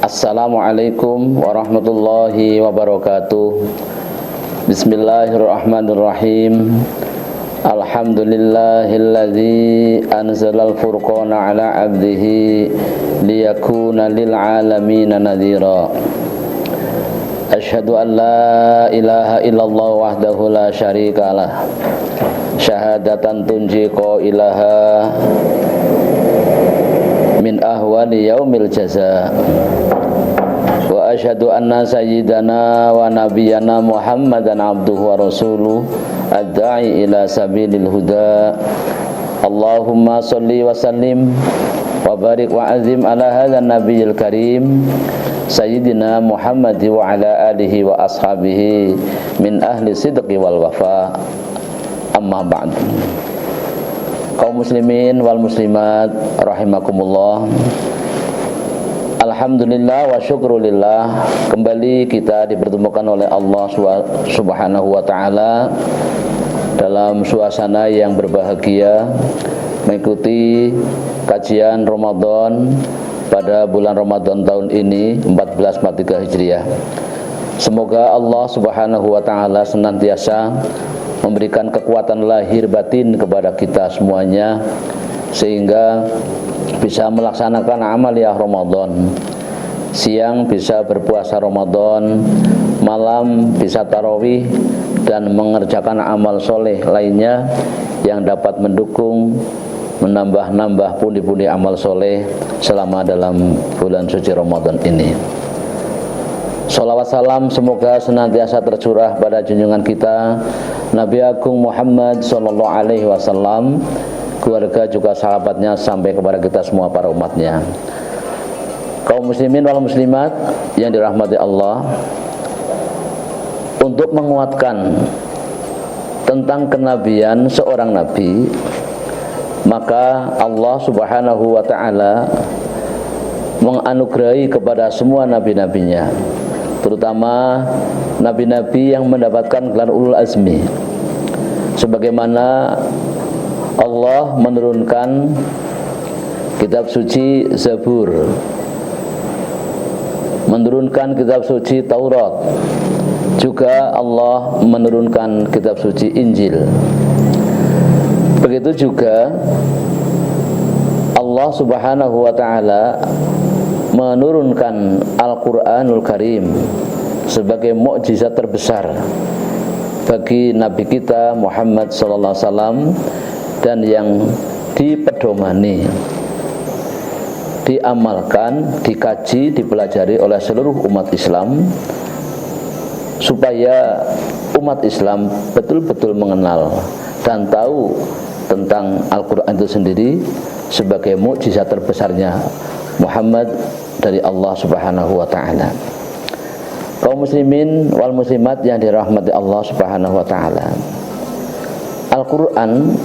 Assalamualaikum warahmatullahi wabarakatuh. Bismillahirrahmanirrahim. Alhamdulillahilladzi anzalal furqana ala abdihi liyakuna lil alamin nadhira. Asyhadu an la ilaha illallah wahdahu la syarikalah. Syahadatan tunji qailaha min ahwali yaumil jaza. Wa asyhadu anna sayyidana wa nabiyyana Muhammadan abduhu wa rasuluh ad-da'i ila sabilil huda. Allahumma sholli wa sallim wa barik wa azim ala hadzal nabiyil karim sayyidina Muhammad wa ala alihi wa ashabihi min ahli sidqi wal wafa. Amma ba'd. Kaum muslimin wal muslimat rahimakumullah. Alhamdulillah wa syukrulillah, kembali kita dipertemukan oleh Allah Subhanahu wa ta'ala dalam suasana yang berbahagia, mengikuti kajian Ramadan pada bulan Ramadan tahun ini 1443 Hijriah. Semoga Allah Subhanahu wa ta'ala senantiasa memberikan kekuatan lahir batin kepada kita semuanya, sehingga bisa melaksanakan amaliyah Ramadan. Siang bisa berpuasa Ramadan, malam bisa tarawih dan mengerjakan amal soleh lainnya yang dapat mendukung, menambah-nambah pundi-pundi amal soleh selama dalam bulan suci Ramadan ini. Salawat salam semoga senantiasa tercurah pada junjungan kita Nabi Agung Muhammad sallallahu alaihi wasallam, keluarga juga sahabatnya, sampai kepada kita semua para umatnya. Kaum muslimin wal muslimat yang dirahmati Allah, untuk menguatkan tentang kenabian seorang nabi, maka Allah Subhanahu wa ta'ala menganugerahi kepada semua nabi-nabinya, terutama nabi-nabi yang mendapatkan gelar ulul azmi, sebagaimana Allah menurunkan kitab suci Zabur, menurunkan kitab suci Taurat, juga Allah menurunkan kitab suci Injil. Begitu juga Allah Subhanahu wa ta'ala menurunkan Al-Quranul Karim sebagai mukjizat terbesar bagi Nabi kita Muhammad sallallahu alaihi wasallam, dan yang dipedomani, diamalkan, dikaji, dipelajari oleh seluruh umat Islam, supaya umat Islam betul-betul mengenal dan tahu tentang Al-Quran itu sendiri sebagai mukjizat terbesarnya Muhammad dari Allah Subhanahu wa ta'ala. Kaum muslimin wal muslimat yang dirahmati Allah Subhanahu wa ta'ala, Al-Quran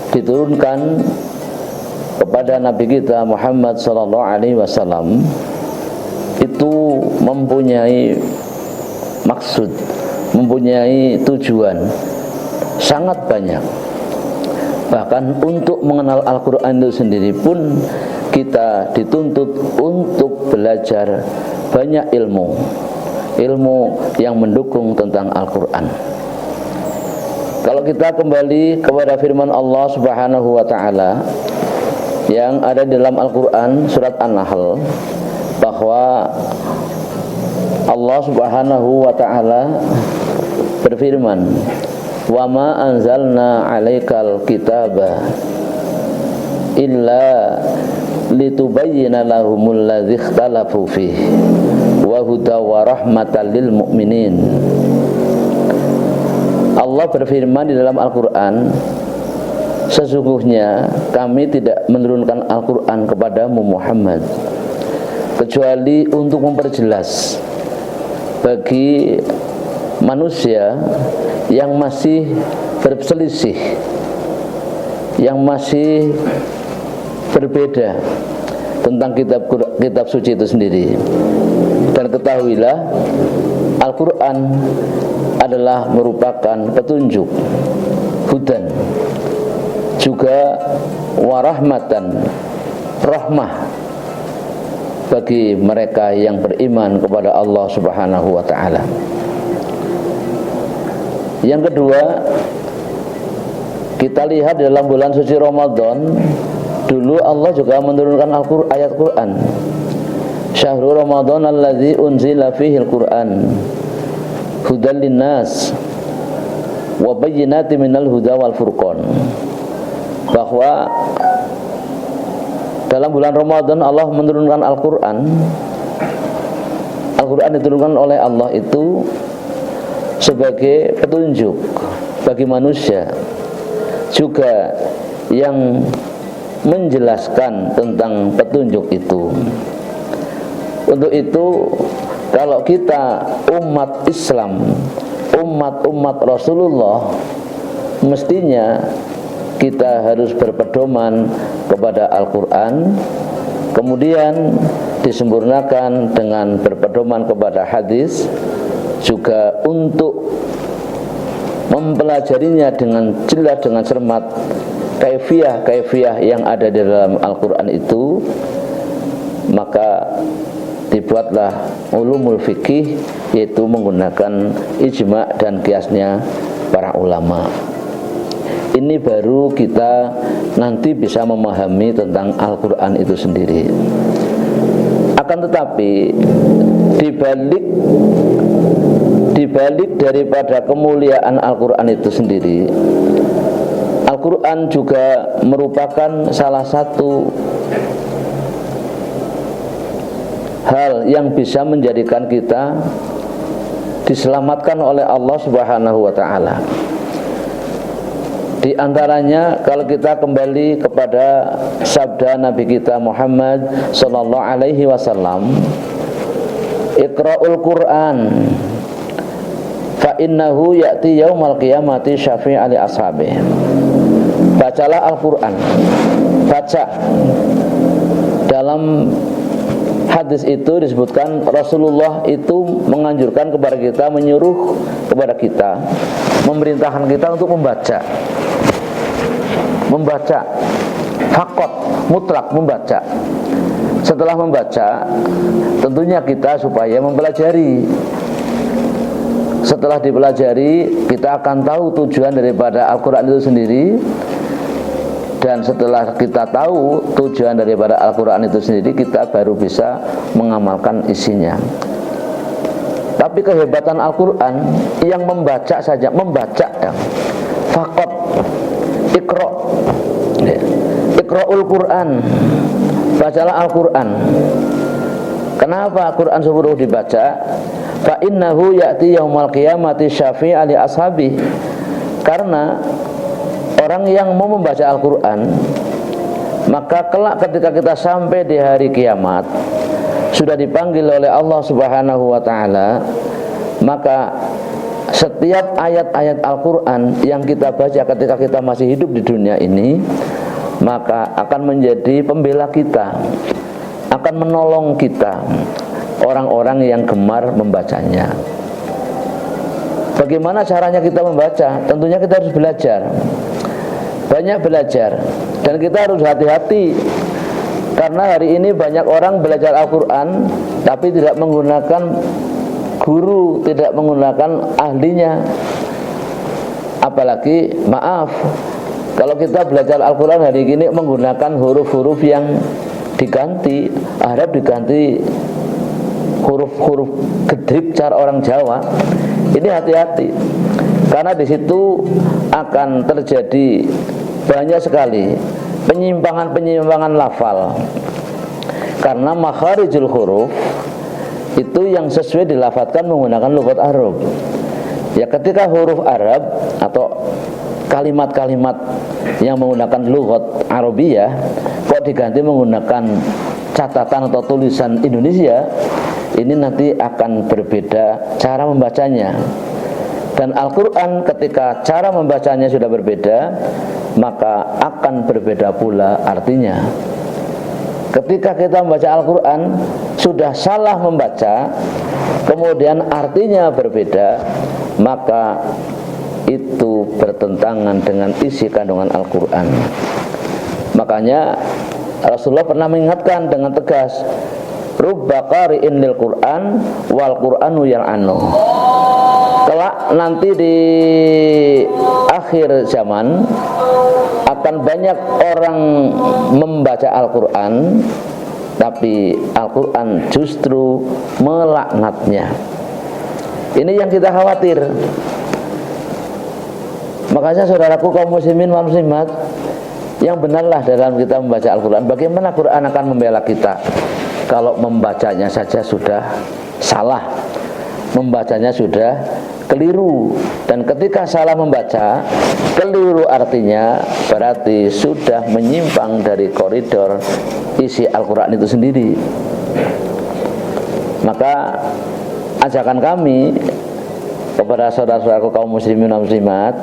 diturunkan kepada Nabi kita Muhammad sallallahu alaihi wasallam itu mempunyai maksud, mempunyai tujuan sangat banyak. Bahkan untuk mengenal Al-Quran itu sendiri pun kita dituntut untuk belajar banyak ilmu yang mendukung tentang Al-Quran. Kalau kita kembali kepada firman Allah Subhanahu wa ta'ala yang ada di dalam Al-Quran surat An-Nahl, bahwa Allah Subhanahu wa ta'ala berfirman, "Wa ma anzalna 'alaikal kitaba illa litubayyana lahumul ladzi ikhtalafu fihi wa huda wa rahmatan lil mu'minin." Allah berfirman di dalam Al-Quran, sesungguhnya kami tidak menurunkan Al-Quran kepadamu Muhammad kecuali untuk memperjelas bagi manusia yang masih berselisih, yang masih berbeda tentang kitab suci itu sendiri. Dan ketahuilah, Al-Quran adalah merupakan petunjuk, hudan, juga warahmatan, rahmah bagi mereka yang beriman kepada Allah Subhanahu wa ta'ala. Yang kedua, kita lihat dalam bulan suci Ramadan, dulu Allah juga menurunkan ayat Quran. Syahrul Ramadan alladzi unzila fihi al-Quran hudan linnas wa bayyinatin minal huda wal furqan. Bahwa dalam bulan Ramadan Allah menurunkan Al-Quran. Al-Quran diturunkan oleh Allah itu sebagai petunjuk bagi manusia, juga yang menjelaskan tentang petunjuk itu. Untuk itu, kalau kita umat Islam, umat Rasulullah, mestinya kita harus berpedoman kepada Al-Quran, kemudian disempurnakan dengan berpedoman kepada hadis, juga untuk mempelajarinya dengan jelas, dengan cermat, kaifiyah yang ada di dalam Al-Quran itu. Maka dibuatlah ulumul fikih, yaitu menggunakan ijma' dan kiasnya para ulama. Ini baru kita nanti bisa memahami tentang Al-Quran itu sendiri. Akan tetapi dibalik daripada kemuliaan Al-Quran itu sendiri, Al-Quran juga merupakan salah satu hal yang bisa menjadikan kita diselamatkan oleh Allah Subhanahu wa ta'ala. Di antaranya kalau kita kembali kepada sabda Nabi kita Muhammad sallallahu alaihi wasallam, Iqra'ul Qur'an fa innahu ya'ti yaumal qiyamati syafi'an li ashabihi. Bacalah Al-Quran. Baca. Dalam hadis itu disebutkan Rasulullah itu menganjurkan kepada kita, menyuruh kepada kita, memerintahkan kita untuk membaca. Fakot, mutlak membaca. Setelah membaca, tentunya kita supaya mempelajari. Setelah dipelajari, kita akan tahu tujuan daripada Al-Quran itu sendiri. Dan setelah kita tahu tujuan daripada Al-Quran itu sendiri, kita baru bisa mengamalkan isinya. Tapi kehebatan Al-Quran yang membaca saja, membaca ya. Fakot, Iqra'ul Quran, bacalah Al-Quran. Kenapa Al-Quran suruh dibaca? Fa innahu ya'ti yaumal qiyamati syafi'an li ashabi. Karena orang yang mau membaca Al-Quran, maka kelak ketika kita sampai di hari kiamat, sudah dipanggil oleh Allah Subhanahu wa ta'ala, maka setiap ayat-ayat Al-Quran yang kita baca ketika kita masih hidup di dunia ini, maka akan menjadi pembela kita, akan menolong kita, orang-orang yang gemar membacanya. Bagaimana caranya kita membaca? Tentunya kita harus belajar, banyak belajar, dan kita harus hati-hati. Karena hari ini banyak orang belajar Al-Quran tapi tidak menggunakan guru, tidak menggunakan ahlinya. Apalagi, maaf, kalau kita belajar Al-Quran hari ini menggunakan huruf-huruf yang diganti, Arab diganti huruf-huruf gedrik cara orang Jawa. Ini hati-hati, karena di situ akan terjadi banyak sekali penyimpangan lafal. Karena makharijul huruf itu yang sesuai dilafatkan menggunakan lughat Arab. Ya, ketika huruf Arab atau kalimat-kalimat yang menggunakan lughat Arabiyah kok diganti menggunakan catatan atau tulisan Indonesia, ini nanti akan berbeda cara membacanya. Dan Al-Quran ketika cara membacanya sudah berbeda, maka akan berbeda pula artinya. Ketika kita membaca Al-Quran sudah salah membaca, kemudian artinya berbeda, maka itu bertentangan dengan isi kandungan Al-Quran. Makanya Rasulullah pernah mengingatkan dengan tegas, rubba qari'in lil Qur'an wal Qur'anu yal'anu. Kelak nanti di akhir zaman akan banyak orang membaca Al-Qur'an, tapi Al-Qur'an justru melaknatnya. Ini yang kita khawatir. Makanya saudaraku kaum muslimin wal muslimat, yang benarlah dalam kita membaca Al-Quran. Bagaimana Quran akan membela kita kalau membacanya saja sudah salah, membacanya sudah keliru. Dan ketika salah membaca, keliru artinya berarti sudah menyimpang dari koridor isi Al-Quran itu sendiri. Maka ajakan kami kepada saudara-saudaraku kaum muslimin dan muslimat,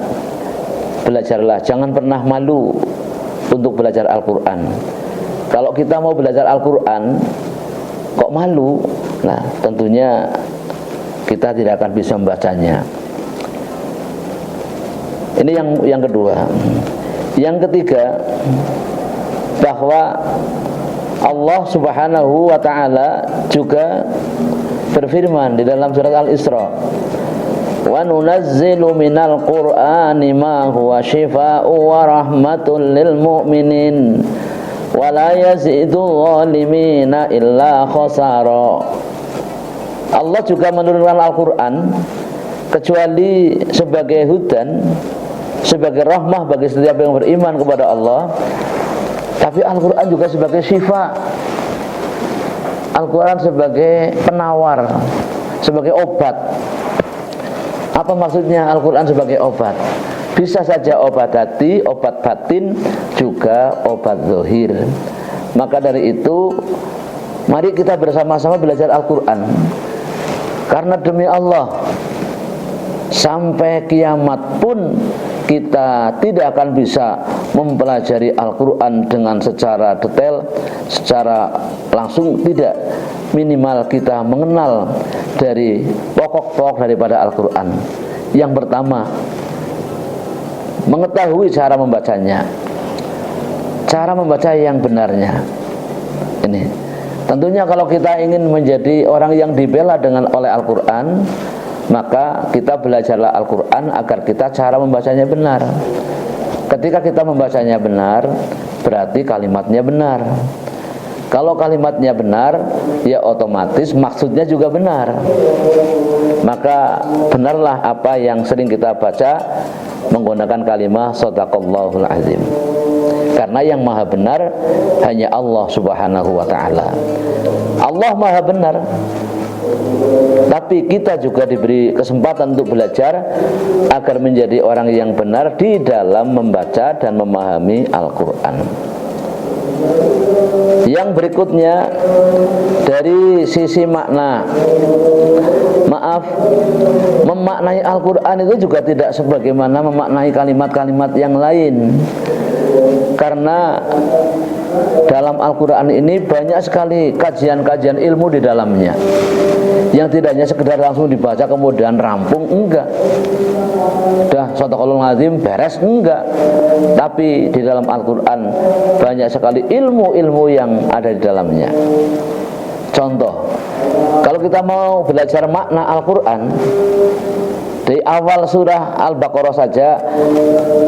belajarlah, jangan pernah malu untuk belajar Al-Quran. Kalau kita mau belajar Al-Quran kok malu, nah tentunya kita tidak akan bisa membacanya. Ini yang kedua. Yang ketiga, bahwa Allah Subhanahu wa ta'ala juga berfirman di dalam surat Al-Isra, wa nunazzilu minal qur'ani ma huwa shifaa'u wa rahmatun lil mu'minin wa la yazidu zalimina illa khasara. Allah juga menurunkan Al-Quran kecuali sebagai hudan, sebagai rahmah bagi setiap yang beriman kepada Allah, tapi Al-Quran juga sebagai syifa. Al-Quran sebagai penawar, sebagai obat. Apa maksudnya Al-Quran sebagai obat? Bisa saja obat hati, obat batin, juga obat zahir. Maka dari itu, mari kita bersama-sama belajar Al-Quran. Karena demi Allah, sampai kiamat pun kita tidak akan bisa mempelajari Al-Quran dengan secara detail, secara langsung, tidak. Minimal kita mengenal dari pokok-pokok daripada Al-Quran. Yang pertama, mengetahui cara membacanya, cara membaca yang benarnya. Ini tentunya kalau kita ingin menjadi orang yang dibela oleh Al-Quran, maka kita belajarlah Al-Quran agar kita cara membacanya benar. Ketika kita membacanya benar, berarti kalimatnya benar. Kalau kalimatnya benar, ya otomatis maksudnya juga benar. Maka benarlah apa yang sering kita baca menggunakan kalimat shadaqallahul azim. Karena yang maha benar hanya Allah Subhanahu wa ta'ala. Allah maha benar, tapi kita juga diberi kesempatan untuk belajar agar menjadi orang yang benar di dalam membaca dan memahami Al-Quran. Yang berikutnya, dari sisi makna, maaf, memaknai Al-Quran itu juga tidak sebagaimana memaknai kalimat-kalimat yang lain. Karena dalam Al-Quran ini banyak sekali kajian-kajian ilmu di dalamnya, yang tidak hanya sekedar langsung dibaca kemudian rampung, enggak. Dah shadaqallahul azim beres, enggak. Tapi di dalam Al-Quran banyak sekali ilmu-ilmu yang ada di dalamnya. Contoh, kalau kita mau belajar makna Al-Quran, di awal surah Al-Baqarah saja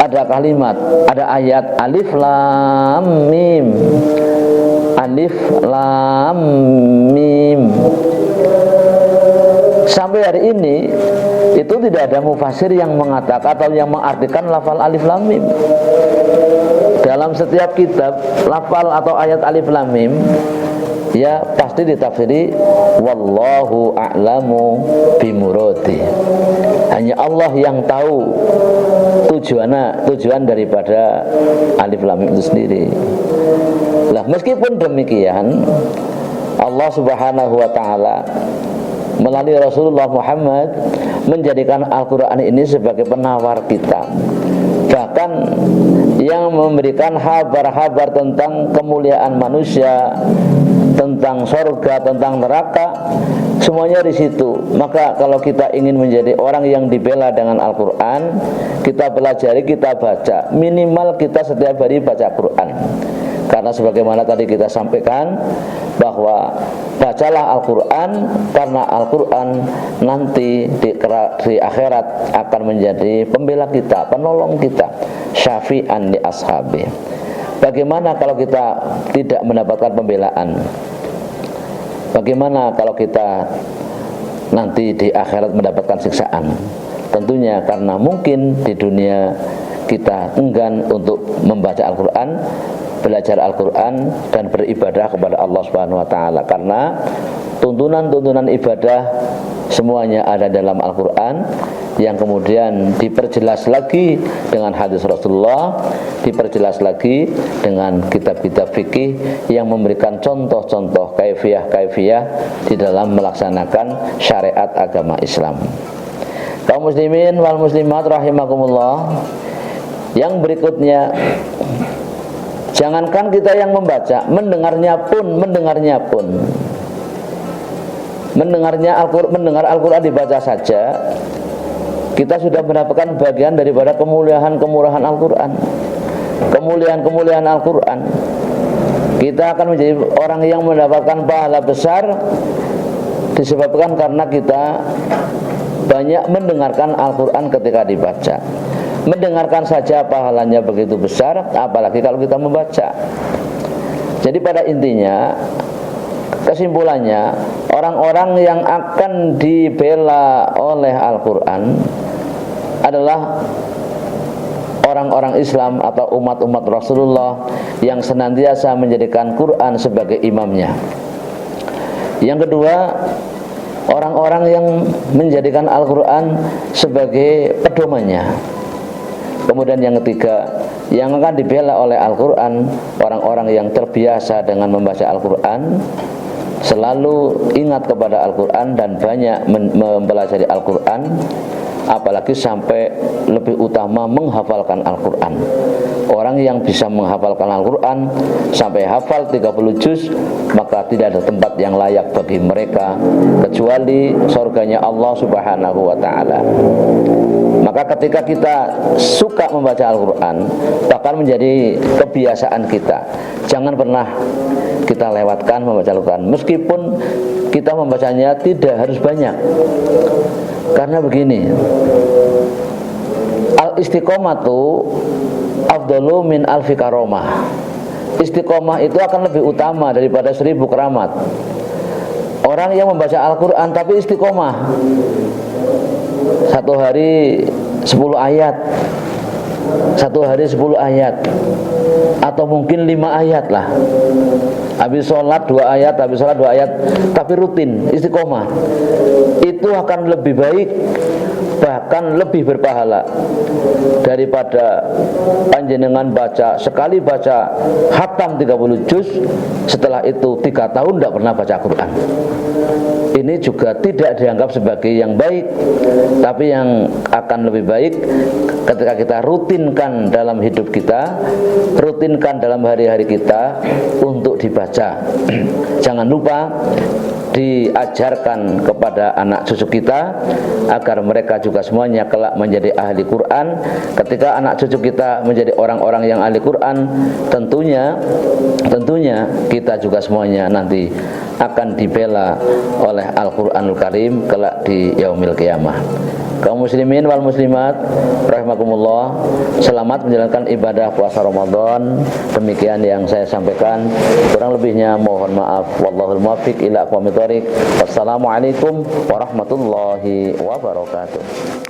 ada kalimat, ada ayat alif lam mim. Alif lam mim. Sampai hari ini itu tidak ada mufasir yang mengatakan atau yang mengartikan lafal alif lam mim. Dalam setiap kitab lafal atau ayat alif lam mim, ya pasti ditafsiri wallahu a'lamu bimuradi. Hanya Allah yang tahu tujuan daripada alif lam mim itu sendiri. Lah meskipun demikian, Allah Subhanahu wa ta'ala melalui Rasulullah Muhammad menjadikan Al-Quran ini sebagai penawar kita. Bahkan yang memberikan kabar-kabar tentang kemuliaan manusia, tentang surga, tentang neraka, semuanya di situ. Maka kalau kita ingin menjadi orang yang dibela dengan Al-Quran, kita pelajari, kita baca. Minimal kita setiap hari baca Quran. Karena sebagaimana tadi kita sampaikan bahwa bacalah Al-Quran, karena Al-Quran nanti di akhirat akan menjadi pembela kita, penolong kita, syafi'an li ashabi. Bagaimana kalau kita tidak mendapatkan pembelaan? Bagaimana kalau kita nanti di akhirat mendapatkan siksaan? Tentunya karena mungkin di dunia kita enggan untuk membaca Al-Quran, belajar Al-Quran dan beribadah kepada Allah Subhanahu wa taala, karena tuntunan-tuntunan ibadah semuanya ada dalam Al-Quran, yang kemudian diperjelas lagi dengan hadis Rasulullah, diperjelas lagi dengan kitab-kitab fikih yang memberikan contoh-contoh kaifiyah di dalam melaksanakan syariat agama Islam. Kaum muslimin wal muslimat rahimakumullah, yang berikutnya, jangankan kita yang membaca, mendengar Al-Quran dibaca saja, kita sudah mendapatkan bagian daripada kemuliaan Al-Quran. Kemuliaan Al-Quran, kita akan menjadi orang yang mendapatkan pahala besar disebabkan karena kita banyak mendengarkan Al-Quran ketika dibaca. Mendengarkan saja pahalanya begitu besar, apalagi kalau kita membaca. Jadi pada intinya, kesimpulannya, orang-orang yang akan dibela oleh Al-Quran adalah orang-orang Islam atau umat-umat Rasulullah yang senantiasa menjadikan Quran sebagai imamnya. Yang kedua, orang-orang yang menjadikan Al-Quran sebagai pedomannya. Kemudian yang ketiga, yang akan dibela oleh Al-Quran, orang-orang yang terbiasa dengan membaca Al-Quran, selalu ingat kepada Al-Quran dan banyak mempelajari Al-Quran, apalagi sampai lebih utama menghafalkan Al-Quran. Orang yang bisa menghafalkan Al-Quran sampai hafal 30 juz, maka tidak ada tempat yang layak bagi mereka kecuali surganya Allah Subhanahu wa ta'ala. Maka ketika kita suka membaca Al-Quran, bahkan menjadi kebiasaan kita, jangan pernah kita lewatkan membaca Al-Quran, meskipun kita membacanya tidak harus banyak. Karena begini, al-istiqomatu afdalu min alfi karomah. Istiqomah itu akan lebih utama daripada 1000 keramat. Orang yang membaca Al-Quran tapi istiqomah, satu hari 10 ayat, atau mungkin 5 ayat lah. Habis sholat 2 ayat, tapi rutin, istiqomah, itu akan lebih baik, bahkan lebih berpahala daripada panjenengan sekali baca khatam 30 juz, setelah itu 3 tahun tidak pernah baca Quran. Ini juga tidak dianggap sebagai yang baik, tapi yang akan lebih baik ketika kita rutinkan dalam hidup kita, rutinkan dalam hari-hari kita untuk dibaca. Jangan lupa diajarkan kepada anak cucu kita agar mereka juga semuanya kelak menjadi ahli Quran. Ketika anak cucu kita menjadi orang-orang yang ahli Quran, tentunya kita juga semuanya nanti akan dibela oleh Al-Quranul Karim kelak di yaumil qiyamah. Kaum muslimin wal muslimat rahimakumullah, selamat menjalankan ibadah puasa Ramadan. Demikian yang saya sampaikan, kurang lebihnya mohon maaf. Wallahul muwaffiq ila aqwamit thoriq. Wassalamualaikum warahmatullahi wabarakatuh.